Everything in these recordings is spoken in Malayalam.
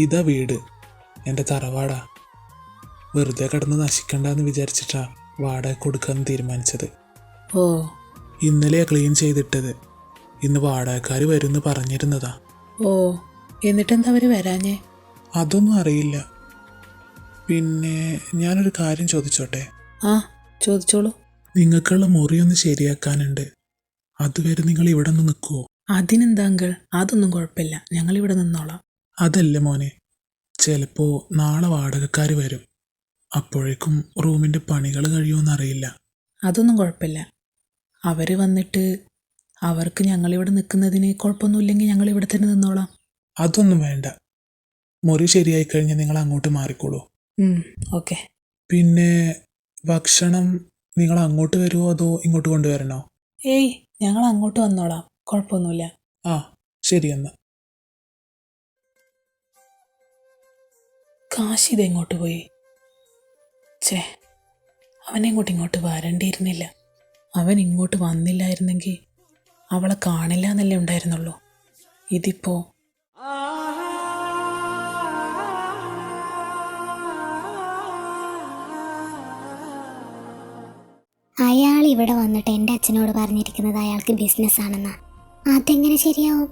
ഇതാ വീട്, എൻ്റെ തറവാടാ. വെറുതെ കിടന്ന് നശിക്കണ്ടെന്ന് വിചാരിച്ചിട്ടാ വാടക കൊടുക്കാമെന്ന് തീരുമാനിച്ചത്. ഓ, ഇന്നലെയാ ക്ലീൻ ചെയ്തിട്ടത്. ഇന്ന് വാടകക്കാർ വരുമെന്ന് പറഞ്ഞിരുന്നതാ. ഓ, എന്നിട്ടെന്താ അവർ വരാഞ്ഞേ? അതൊന്നും അറിയില്ല. പിന്നെ ഞാനൊരു കാര്യം ചോദിച്ചോട്ടെ? ആ, ചോദിച്ചോളൂ. നിങ്ങൾക്കുള്ള മുറിയൊന്ന് ശരിയാക്കാനുണ്ട്. അതുവരെ നിങ്ങൾ ഇവിടെ നിന്ന് നിൽക്കുമോ? അതിനെന്താ അങ്കിൾ, അതൊന്നും കുഴപ്പമില്ല, ഞങ്ങളിവിടെ നിന്നോളാം. അതല്ല മോനെ, ചിലപ്പോൾ നാളെ വാടകക്കാർ വരും. അപ്പോഴേക്കും റൂമിൻ്റെ പണികൾ കഴിയുമെന്നറിയില്ല. അതൊന്നും കുഴപ്പമില്ല. അവർ വന്നിട്ട് അവർക്ക് ഞങ്ങളിവിടെ നിൽക്കുന്നതിന് കുഴപ്പമൊന്നുമില്ലെങ്കിൽ ഞങ്ങളിവിടെ തന്നെ നിന്നോളാം. അതൊന്നും വേണ്ട. മുറി ശരിയായി കഴിഞ്ഞാൽ നിങ്ങൾ അങ്ങോട്ട് മാറിക്കോളൂ. ഓക്കെ. പിന്നെ ഭക്ഷണം നിങ്ങൾ അങ്ങോട്ട് വരുമോ അതോ ഇങ്ങോട്ട് കൊണ്ടുവരണോ? ഏയ്, ഞങ്ങൾ അങ്ങോട്ട് വന്നോളാം, കുഴപ്പമൊന്നുമില്ല. ആ, ശരി എന്നാൽ. കാശി ഇതെങ്ങോട്ട് പോയി? അവനെങ്ങോട്ട് ഇങ്ങോട്ട് വരണ്ടിയിരുന്നില്ല. അവൻ ഇങ്ങോട്ട് വന്നില്ലായിരുന്നെങ്കിൽ അവളെ കാണില്ല എന്നല്ലേ ഉണ്ടായിരുന്നുള്ളൂ. ഇതിപ്പോ അയാൾ ഇവിടെ വന്നിട്ട് എൻ്റെ അച്ഛനോട് പറഞ്ഞിരിക്കുന്നത് അയാൾക്ക് ബിസിനസ്സാണെന്നാ. അതെങ്ങനെ ശരിയാവും?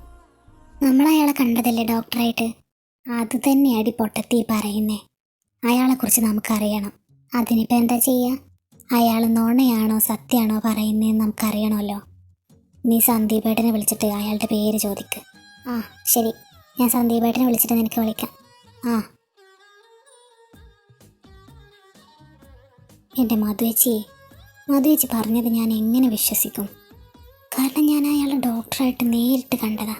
നമ്മളയാളെ കണ്ടതല്ലേ ഡോക്ടറായിട്ട്. അത് തന്നെയാടി പൊട്ടത്തി പറയുന്നേ. അയാളെക്കുറിച്ച് നമുക്കറിയണം. അതിനിപ്പോൾ എന്താ ചെയ്യുക? അയാൾ നുണയാണോ സത്യമാണോ പറയുന്നതെന്ന് നമുക്കറിയണമല്ലോ. നീ സന്ദീപേട്ടനെ വിളിച്ചിട്ട് അയാളുടെ പേര് ചോദിക്ക്. ആ ശരി, ഞാൻ സന്ദീപേട്ടനെ വിളിച്ചിട്ട് നിനക്ക് വിളിക്കാം. ആ, എൻ്റെ മധുവേച്ചി പറഞ്ഞത് ഞാൻ എങ്ങനെ വിശ്വസിക്കും? കാരണം ഞാൻ അയാളെ ഡോക്ടറായിട്ട് നേരിട്ട് കണ്ടതാ.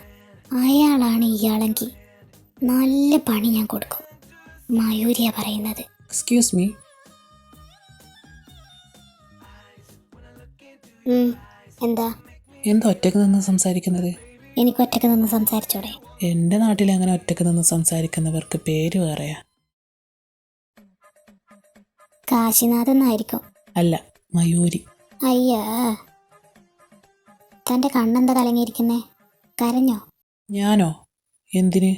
അയാളാണ് ഇയാളെങ്കിൽ നല്ല പണി ഞാൻ കൊടുക്കും. മയൂരിയ പറയുന്നത്. Excuse me. എന്താ ഒറ്റക്ക് നിന്ന് സംസാരിക്കുന്നത്? എനിക്ക് ഒറ്റക്ക് നിന്ന് സംസാരിച്ചോടെ? എൻ്റെ നാട്ടിൽ അങ്ങനെ ഒറ്റക്ക് നിന്ന് സംസാരിക്കുന്നവർക്ക് പേര് വേറെയാ. കാശിനാഥെന്നായിരിക്കും. അല്ല, മയൂരി. അയ്യാ, തൻ്റെ കണ്ണെന്താ കലങ്ങിയിരിക്കുന്നേ? കരഞ്ഞോ? ഞാനോ? എന്തിന്?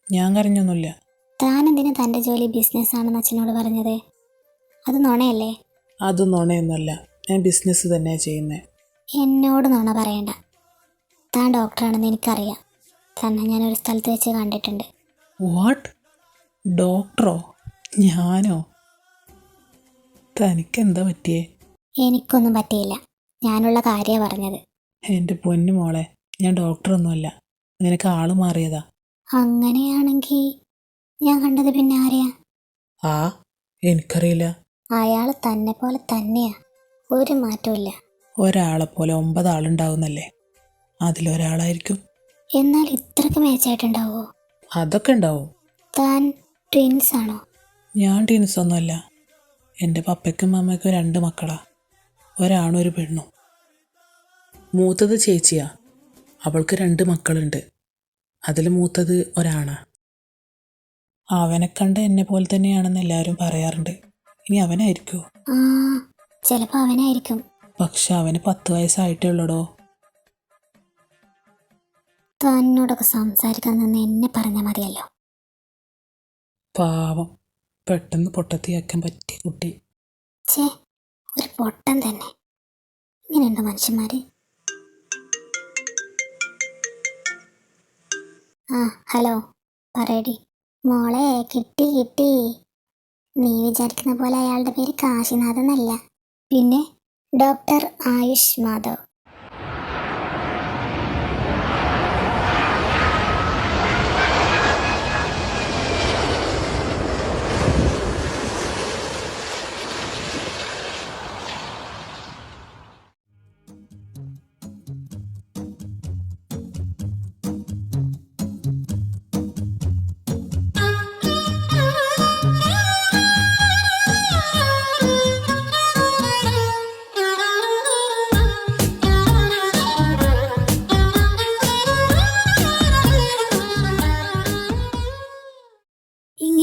ഞാൻ കരഞ്ഞൊന്നുമില്ല. താനെന്തിനാ തൻ്റെ ജോലി ബിസിനസ്സാണെന്ന് അച്ഛനോട് പറഞ്ഞത്? അത് നുണയല്ലേ? അത് നുണയൊന്നുമല്ല, ഞാൻ ബിസിനസ് തന്നെയാണ് ചെയ്യുന്നത്. എന്നോട് നുണ പറയണ്ട. താൻ ഡോക്ടറാണെന്ന് എനിക്കറിയാം. തന്നെ ഞാനൊരു സ്ഥലത്ത് വെച്ച് കണ്ടിട്ടുണ്ട്. വാട്ട്? ഡോക്ടറോ? ഞാനോ? തനിക്കെന്താ പറ്റിയേ? എനിക്കൊന്നും പറ്റിയില്ല, ഞാനുള്ള കാര്യമാണ് പറഞ്ഞത്. എൻ്റെ പൊന്നു മോളെ, ഞാൻ ഡോക്ടറൊന്നുമല്ല, നിനക്ക് ആള് മാറിയതാ. അങ്ങനെയാണെങ്കിൽ ഞാൻ കണ്ടത് പിന്നെ ആരെയാ? ആ, എനിക്കറിയില്ല. അയാൾ തന്നെ പോലെ തന്നെയാ, ഒരു മാറ്റമില്ല. ഒരാളെപ്പോലെ 9 ആളുണ്ടാവുന്നല്ലേ, അതിലൊരാളായിരിക്കും. എന്നാൽ ഇത്രക്ക് മേച്ചായിട്ടുണ്ടാവോ? അതൊക്കെ ഉണ്ടാവും. താൻ ട്വിൻസ് ആണോ? ഞാൻ ടീൻസൊന്നുമല്ല. എൻ്റെ പപ്പയ്ക്കും അമ്മയ്ക്കും 2 മക്കളാ, ഒരാണും ഒരു പെണ്ണും. മൂത്തത് ചേച്ചിയാ, അവൾക്ക് 2 മക്കളുണ്ട്. അതിൽ മൂത്തത് ഒരാണാ. അവനെ കണ്ട എന്നെ പോലെ തന്നെയാണെന്ന് എല്ലാവരും പറയാറുണ്ട്. ഇനി അവനായിരിക്കുമോ? ആ, ചിലപ്പോൾ അവനായിരിക്കും. പക്ഷെ അവന് 10 വയസ്സായിട്ടേ ഉള്ളടോ. തന്നോടൊക്കെ സംസാരിക്കാൻ നിന്ന് എന്നെ പറഞ്ഞാൽ മതിയല്ലോ. പാവം, പെട്ടെന്ന് പൊട്ടത്തിയാക്കാൻ പറ്റിയ കുട്ടി. ഒരു പൊട്ടൻ തന്നെ. ഇങ്ങനെയുണ്ടോ മനുഷ്യന്മാർ? ആ, ഹലോ, പറയടി. മോളെ, കിട്ടി. നീ വിചാരിക്കുന്ന പോലെ അയാളുടെ പേര് കാശിനാഥ് എന്നല്ല, പിന്നെ ഡോക്ടർ ആയുഷ് മാധവ്.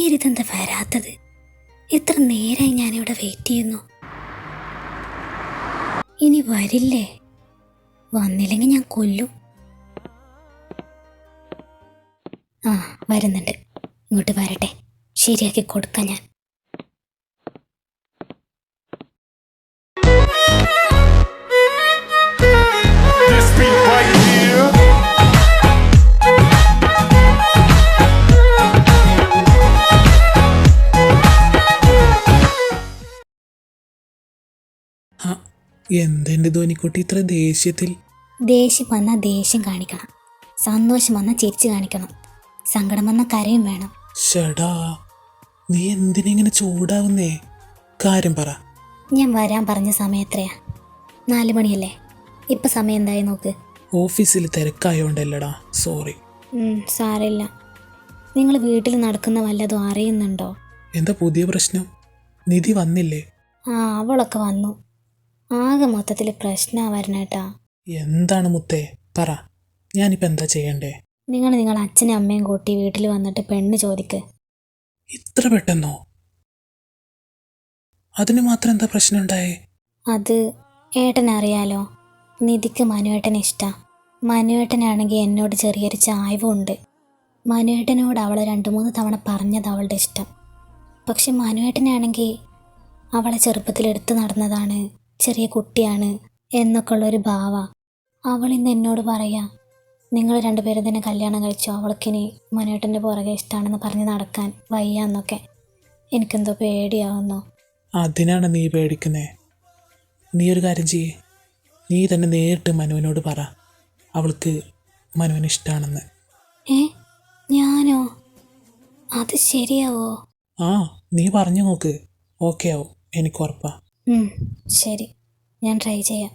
അങ്ങേരിതെന്താ വരാത്തത്? എത്ര നേരമായി ഞാനിവിടെ വെയിറ്റ് ചെയ്യുന്നു. ഇനി വരില്ലേ? വന്നില്ലെങ്കിൽ ഞാൻ കൊല്ലും. ആ, വരുന്നുണ്ട്. ഇങ്ങോട്ട് വരട്ടെ, ശരിയാക്കി കൊടുക്കാം ഞാൻ. This beat right here. ആ, എന്തെന്റെ ധ്വനിക്കുട്ടി ഇത്ര ദേഷ്യത്തിൽ? ദേഷ്യം വന്നാൽ ദേഷ്യം കാണിക്കണം, സന്തോഷം വന്നാൽ ചിരിച്ചു കാണിക്കണം, സങ്കടം വന്നാൽ കരയും വേണം. ഷടാ, നീ എന്തിനിങ്ങനെ ചൂടാവുന്നേ? കാര്യം പറ. ഞാൻ വരാൻ പറഞ്ഞ സമയം എത്രയാ? 4 മണിയല്ലേ? ഇപ്പം സമയം എന്തായി നോക്ക്. ഓഫീസിൽ തിരക്കായോണ്ടല്ലടാ, സോറി. സാരമില്ല. നിങ്ങൾ വീട്ടിൽ നടക്കുന്ന വല്ലതും അറിയുന്നുണ്ടോ? എന്താ പുതിയ പ്രശ്നം? നിധി വന്നില്ലേ? ആ, അവളൊക്കെ വന്നു. ആകെ മൊത്തത്തിൽ പ്രശ്നമാണ് വരണേട്ടാ. എന്താണ് മുത്തേ, പറ. ഞാനിപ്പോൾ എന്താ ചെയ്യണ്ടേ? നിങ്ങൾ അച്ഛനും അമ്മയും കൂട്ടി വീട്ടിൽ വന്നിട്ട് പെണ്ണ് ചോദിക്ക്. ഇത്ര പെട്ടെന്നോ? അതിന് മാത്രം എന്താ പ്രശ്നം ഉണ്ടായേ? അത് ഏട്ടനറിയാലോ, നിധിക്ക് മനുവേട്ടനെ ഇഷ്ടാ. മനുവേട്ടനാണെങ്കിൽ എന്നോട് ചെറിയൊരു ചായ്വുണ്ട്. മനുവേട്ടനോട് അവൾ 2-3 തവണ പറഞ്ഞത് അവളുടെ ഇഷ്ടം. പക്ഷെ മനുവേട്ടനാണെങ്കിൽ അവളെ ചെറുപ്പത്തിൽ എടുത്തു നടന്നതാണ്, ചെറിയ കുട്ടിയാണ് എന്നൊക്കെ ഉള്ളൊരു ഭാവ. അവളിന്ന് എന്നോട് പറയാ, നിങ്ങൾ 2 പേരും തന്നെ കല്യാണം കഴിച്ചോ, അവൾക്കിനി മനുവേട്ടൻ്റെ പുറകെ ഇഷ്ടമാണെന്ന് പറഞ്ഞ് നടക്കാൻ വയ്യാന്നൊക്കെ. എനിക്കെന്തോ പേടിയാവുന്നു. അതിനാണ് നീ പേടിക്കുന്നേ? നീ ഒരു കാര്യം ചെയ്യേ, നീ തന്നെ നേരിട്ട് മനുവിനോട് പറ അവൾക്ക് മനുവിന് ഇഷ്ടമാണെന്ന്. ഞാനോ? അത് ശരിയാവോ? ആ, നീ പറഞ്ഞു നോക്ക്, ഓക്കെ ആവും, എനിക്ക് ഉറപ്പാ. ശരി, ഞാൻ ട്രൈ ചെയ്യാം.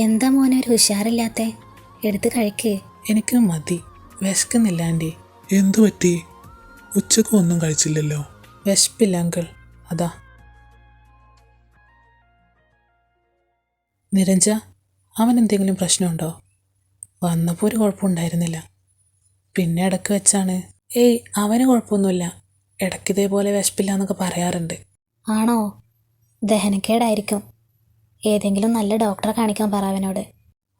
എന്താ മോനെ ഒരു ഉഷാറില്ലാത്തേ? എടുത്ത് കഴിക്ക്. എനിക്ക് മതി, വിശക്കുന്നില്ല ആൻറ്റി. എന്തു പറ്റി? ഉച്ചക്ക് ഒന്നും കഴിച്ചില്ലല്ലോ. വിശപ്പില്ല അങ്കിൾ, അതാ. നിരഞ്ജ, അവൻ എന്തെങ്കിലും പ്രശ്നമുണ്ടോ? വന്നപ്പോൾ ഒരു കുഴപ്പമുണ്ടായിരുന്നില്ല, പിന്നെ ഇടയ്ക്ക് വെച്ചാണ്. ഏയ്, അവന് കുഴപ്പമൊന്നുമില്ല. ഇടയ്ക്ക് ഇതേപോലെ വിശപ്പില്ല എന്നൊക്കെ പറയാറുണ്ട്. ആണോ? ദഹനക്കേടായിരിക്കും. ഏതെങ്കിലും നല്ല ഡോക്ടറെ കാണിക്കാൻ പറ അവനോട്.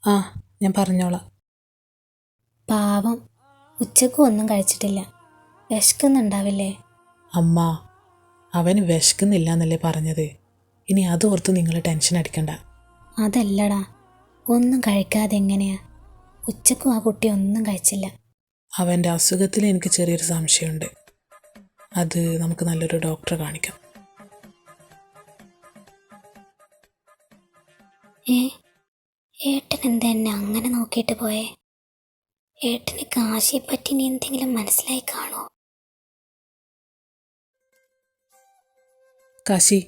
ആ, ഞാൻ പറഞ്ഞോളാം. പാവം, ഉച്ചക്കും ഒന്നും കഴിച്ചിട്ടില്ല. വിശക്കുന്നുണ്ടാവില്ലേ? അമ്മ, അവന് വിശക്കുന്നില്ല എന്നല്ലേ പറഞ്ഞത്. ഇനി അതോർത്ത് നിങ്ങൾ ടെൻഷൻ അടിക്കണ്ട. അതല്ലടാ, ഒന്നും കഴിക്കാതെ എങ്ങനെയാ? ഉച്ചക്കും ആ കുട്ടി ഒന്നും കഴിച്ചില്ല. അവൻ്റെ അസുഖത്തിൽ എനിക്ക് ചെറിയൊരു സംശയമുണ്ട്. അത് നമുക്ക് നല്ലൊരു ഡോക്ടറെ കാണിക്കാം. ഏട്ടൻ എന്താ എന്നെ അങ്ങനെ നോക്കിയിട്ട് പോയേ? ഏട്ടന് കാശിയെ പറ്റി ഇനി എന്തെങ്കിലും മനസ്സിലായി കാണോ? കാശി,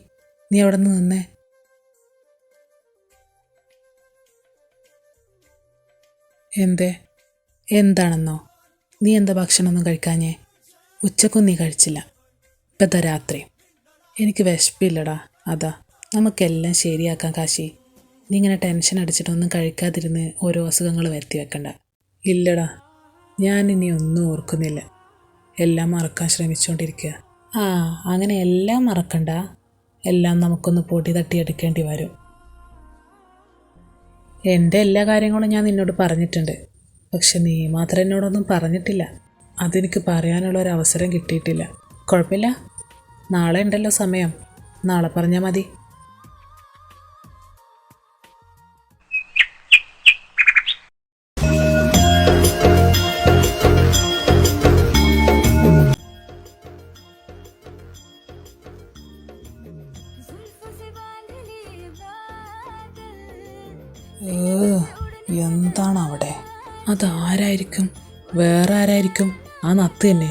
നീ അവിടെ നിന്ന് നിന്നേ. എന്താണെന്നോ? നീ എന്താ ഭക്ഷണമൊന്നും കഴിക്കാഞ്ഞേ? ഉച്ചക്കും നീ കഴിച്ചില്ല, ഇപ്പത്തെ രാത്രി. എനിക്ക് വിശപ്പില്ലടാ, അതാ. നമുക്കെല്ലാം ശരിയാക്കാം കാശി. നീ ഇങ്ങനെ ടെൻഷൻ അടിച്ചിട്ടൊന്നും കഴിക്കാതിരുന്ന് ഓരോ അസുഖങ്ങൾ വരുത്തി വെക്കണ്ട. ഇല്ലടാ, ഞാനിനി ഒന്നും ഓർക്കുന്നില്ല, എല്ലാം മറക്കാൻ ശ്രമിച്ചുകൊണ്ടിരിക്കുക. ആ, അങ്ങനെ എല്ലാം മറക്കണ്ട, എല്ലാം നമുക്കൊന്ന് പൊടി തട്ടിയെടുക്കേണ്ടി വരും. എൻ്റെ എല്ലാ കാര്യങ്ങളും ഞാൻ നിന്നോട് പറഞ്ഞിട്ടുണ്ട്, പക്ഷെ നീ മാത്രം എന്നോടൊന്നും പറഞ്ഞിട്ടില്ല. അതെനിക്ക് പറയാനുള്ളൊരവസരം കിട്ടിയിട്ടില്ല. കുഴപ്പമില്ല, നാളെ ഉണ്ടല്ലോ സമയം, നാളെ പറഞ്ഞാൽ മതി. എന്താണ് അവിടെ? അതാരായിരിക്കും? വേറെ ആരായിരിക്കും? ആ നത്ത് തന്നെ.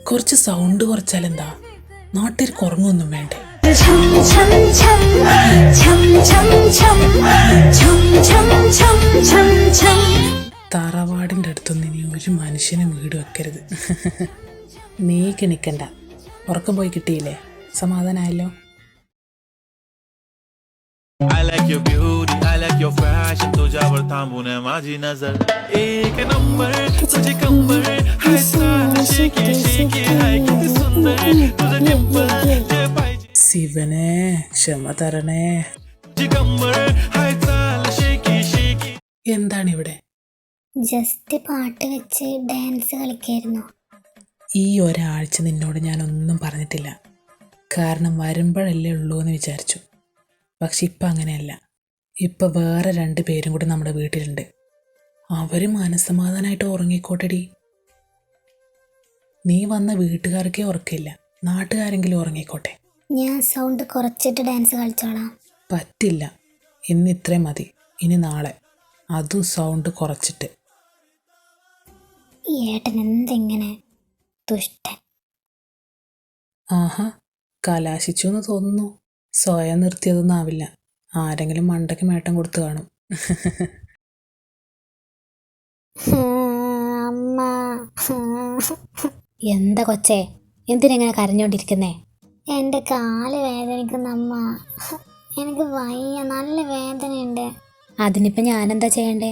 കുറച്ച് സൗണ്ട് കുറച്ചാലെന്താ? നാട്ടിൽ കുറങ്ങൊന്നും വേണ്ടേ? ഛം ഛം ഛം ഛം ഛം ഛം ഛം ഛം ഛം ഛം ഛം. തറവാടിൻ്റെ അടുത്തൊന്നും ഇനി ഒരു മനുഷ്യനും വീട് വെക്കരുത്. നീ കിണിക്കണ്ട, ഉറക്കം പോയി കിട്ടിയില്ലേ, സമാധാനമായല്ലോ. I like your beauty, I like your fashion. तुझ्यावर थांबून माझी नजर एक नंबर तुझी कंबर हाय चाल शेकी शेकी हाय किती सुंदर तुझं डिंपल जे पाहिजे ശിവനെ ക്ഷമ തരണേ. तुझी कंबर हाय चाल शेकी शेकी. എന്താണിവിടെ? ജസ്റ്റ് പാട്ട് വെച്ച് ഡാൻസ് കളിക്കായിരുന്നു. ഈ ഒരാഴ്ച നിന്നോട് ഞാനൊന്നും പറഞ്ഞിട്ടില്ല, കാരണം വരുമ്പോഴല്ലേ ഉള്ളൂ എന്ന് വിചാരിച്ചു. പക്ഷെ ഇപ്പം അങ്ങനെയല്ല. ഇപ്പം വേറെ 2 പേരും കൂടി നമ്മുടെ വീട്ടിലുണ്ട്. അവർ മനസ്സമാധാനമായിട്ട് ഉറങ്ങിക്കോട്ടെടി. നീ വന്ന വീട്ടുകാർക്കേ ഉറക്കില്ല, നാട്ടുകാരെങ്കിലും ഉറങ്ങിക്കോട്ടെ. ഞാൻ സൗണ്ട് കുറച്ചിട്ട് ഡാൻസ് കളിച്ചോളാം. പറ്റില്ല, ഇന്ന് ഇത്രയും മതി. ഇനി നാളെ അതും സൗണ്ട് കുറച്ചിട്ട്. ഈ ഏട്ടൻ എന്തെങ്ങനെ ദുഷ്ടൻ. ആഹാ, കലാശിച്ചു എന്ന് തോന്നുന്നു. സ്വയം നിർത്തിയതൊന്നും ആവില്ല, ആരെങ്കിലും മണ്ടയ്ക്ക് മേട്ടം കൊടുത്തു കാണും. അമ്മ. എന്താ കൊച്ചേ, എന്തിനെങ്ങനെ കരഞ്ഞോണ്ടിരിക്കുന്നേ? എൻ്റെ കാല് വേദനിക്കുന്ന അമ്മ. എനിക്ക് വയ്യ, നല്ല വേദനയുണ്ട്. അതിനിപ്പോൾ ഞാനെന്താ ചെയ്യണ്ടേ?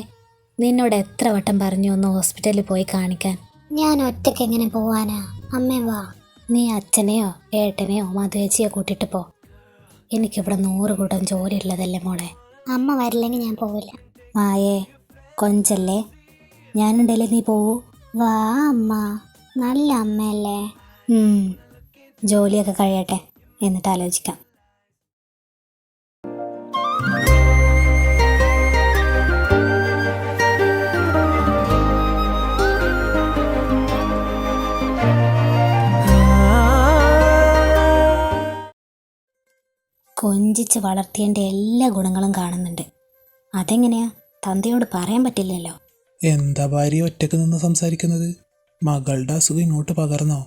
നിന്നോട് എത്ര വട്ടം പറഞ്ഞു ഒന്ന് ഹോസ്പിറ്റലിൽ പോയി കാണിക്കാൻ. ഞാൻ ഒറ്റയ്ക്ക് എങ്ങനെ പോവാനാ? അമ്മേ വാ, നീ അച്ഛനെയോ ഏട്ടനെയോ മധുവേച്ചിയോ കൂട്ടിയിട്ട് പോ. എനിക്കിവിടെ 100 കൂട്ടം ജോലി ഉള്ളതല്ലേ മോളെ. അമ്മ വരില്ലെങ്കിൽ ഞാൻ പോവില്ല. വായേ കൊഞ്ചല്ലേ, ഞാനുണ്ടല്ലേ, നീ പോവൂ. വാ അമ്മ, നല്ല അമ്മയല്ലേ. ജോലിയൊക്കെ കഴിയട്ടെ, എന്നിട്ട് ആലോചിക്കാം. കൊഞ്ചിച്ച് വളർത്തിയതിൻ്റെ എല്ലാ ഗുണങ്ങളും കാണുന്നുണ്ട്. അതെങ്ങനെയാ, തന്തയോട് പറയാൻ പറ്റില്ലല്ലോ. എന്താ ഭാര്യ ഒറ്റക്ക് നിന്ന് സംസാരിക്കുന്നത്? മകളുടെ അസുഖം ഇങ്ങോട്ട് പകർന്നോ?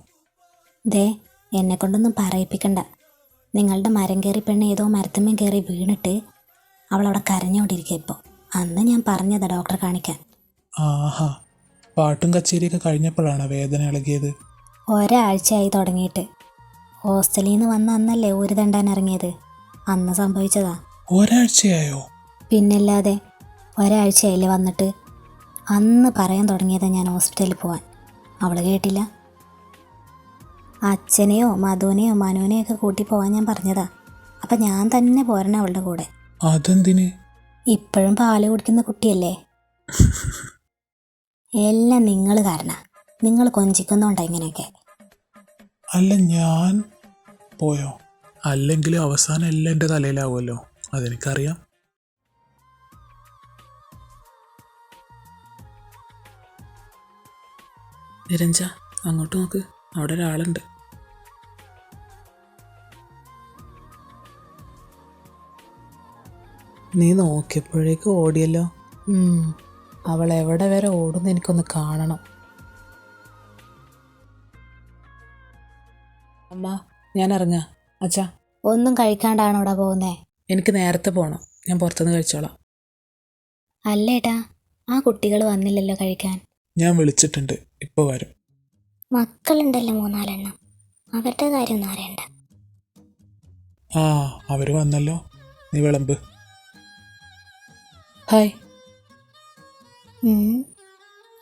ദേ, എന്നെ കൊണ്ടൊന്നും പറയിപ്പിക്കണ്ട. നിങ്ങളുടെ മരം കയറി പെണ്ണ് ഏതോ മരത്തുമ്മ കയറി വീണിട്ട് അവളവിടെ കരഞ്ഞോണ്ടിരിക്കുക ഇപ്പോൾ. അന്ന് ഞാൻ പറഞ്ഞതാ ഡോക്ടറെ കാണിക്കാൻ. ആഹാ, പാട്ടും കച്ചേരിയൊക്കെ കഴിഞ്ഞപ്പോഴാണ് വേദന ഇളകിയത്? ഒരാഴ്ചയായി തുടങ്ങിയിട്ട്. ഹോസ്റ്റലിൽ നിന്ന് വന്ന അന്നല്ലേ ഊര് തണ്ടാൻ ഇറങ്ങിയത്, അന്ന് സംഭവിച്ചതാ. ഒരാഴ്ചയായോ? പിന്നല്ലാതെ, ഒരാഴ്ചയായില്ലേ വന്നിട്ട്. അന്ന് പറയാൻ തുടങ്ങിയതാ ഞാൻ ഹോസ്പിറ്റലിൽ പോവാൻ. അവൾ കേട്ടില്ല. അച്ഛനെയോ മധുവിനെയോ മനുവിനെയോ ഒക്കെ കൂട്ടി പോവാൻ ഞാൻ പറഞ്ഞതാ. അപ്പം ഞാൻ തന്നെ പോരണം അവളുടെ കൂടെ. അതെന്തിന്? ഇപ്പോഴും പാല് കുടിക്കുന്ന കുട്ടിയല്ലേ. എല്ലാം നിങ്ങൾ കാരണ. നിങ്ങൾ കൊഞ്ചിക്കുന്നുണ്ടോ ഇങ്ങനെയൊക്കെ? അല്ല, ഞാൻ പോയോ? അല്ലെങ്കിൽ അവസാനം എല്ലാം എൻ്റെ തലയിലാവുമല്ലോ, അതെനിക്കറിയാം. നിരഞ്ജ, അങ്ങോട്ട് നോക്ക്, അവിടെ ഒരാളുണ്ട്. നീ നോക്കിയപ്പോഴേക്ക് ഓടിയല്ലോ. അവൾ എവിടെ വരെ ഓടുന്നു എനിക്കൊന്ന് കാണണം. അമ്മ, ഞാൻ ഇറങ്ങാം. അച്ഛാ, ഒന്നും കഴിക്കാണ്ടാണോ ഇവിടെ പോകുന്നേ? എനിക്ക് നേരത്തെ പോകണം, ഞാൻ പുറത്തുനിന്ന് കഴിച്ചോളാം. അല്ലേട്ടാ, ആ കുട്ടികൾ വന്നില്ലല്ലോ കഴിക്കാൻ. ഞാൻ വിളിച്ചിട്ടുണ്ട്, ഇപ്പോൾ വരും. മക്കളുണ്ടല്ലോ 3-4 അവരുടെ കാര്യമൊന്നും അറിയണ്ട. ആ, അവർ വന്നല്ലോ, നീ വിളമ്പ്. ഹായ്.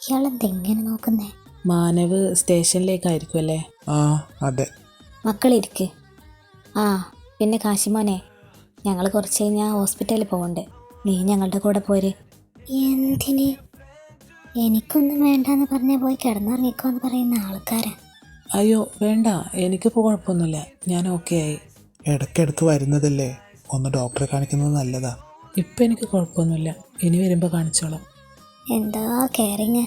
ഇയാളെന്തെങ്ങനെ നോക്കുന്നേ? മാനവ് സ്റ്റേഷനിലേക്കായിരിക്കും അല്ലേ? ആ, അതെ. മക്കളിരിക്ക്. ആ പിന്നെ കാശിമോനെ, ഞങ്ങൾ കുറച്ച് കഴിഞ്ഞാൽ ഹോസ്പിറ്റലിൽ പോകുന്നുണ്ട്. നീ ഞങ്ങളുടെ കൂടെ പോര്. എന്തിന്? എനിക്കൊന്നും വേണ്ടെന്ന് പറഞ്ഞാൽ പോയി കിടന്നുറങ്ങിക്കോന്ന് പറയുന്ന ആൾക്കാരാ. അയ്യോ വേണ്ട, എനിക്കിപ്പോൾ കുഴപ്പമൊന്നുമില്ല, ഞാൻ ഓക്കെ ആയി. ഇടയ്ക്കിടയ്ക്ക് വരുന്നതല്ലേ, ഒന്ന് ഡോക്ടറെ കാണിക്കുന്നത് നല്ലതാ. ഇപ്പം എനിക്ക് കുഴപ്പമൊന്നുമില്ല, ഇനി വരുമ്പോൾ കാണിച്ചോളാം. എന്താ കെയറിങ്.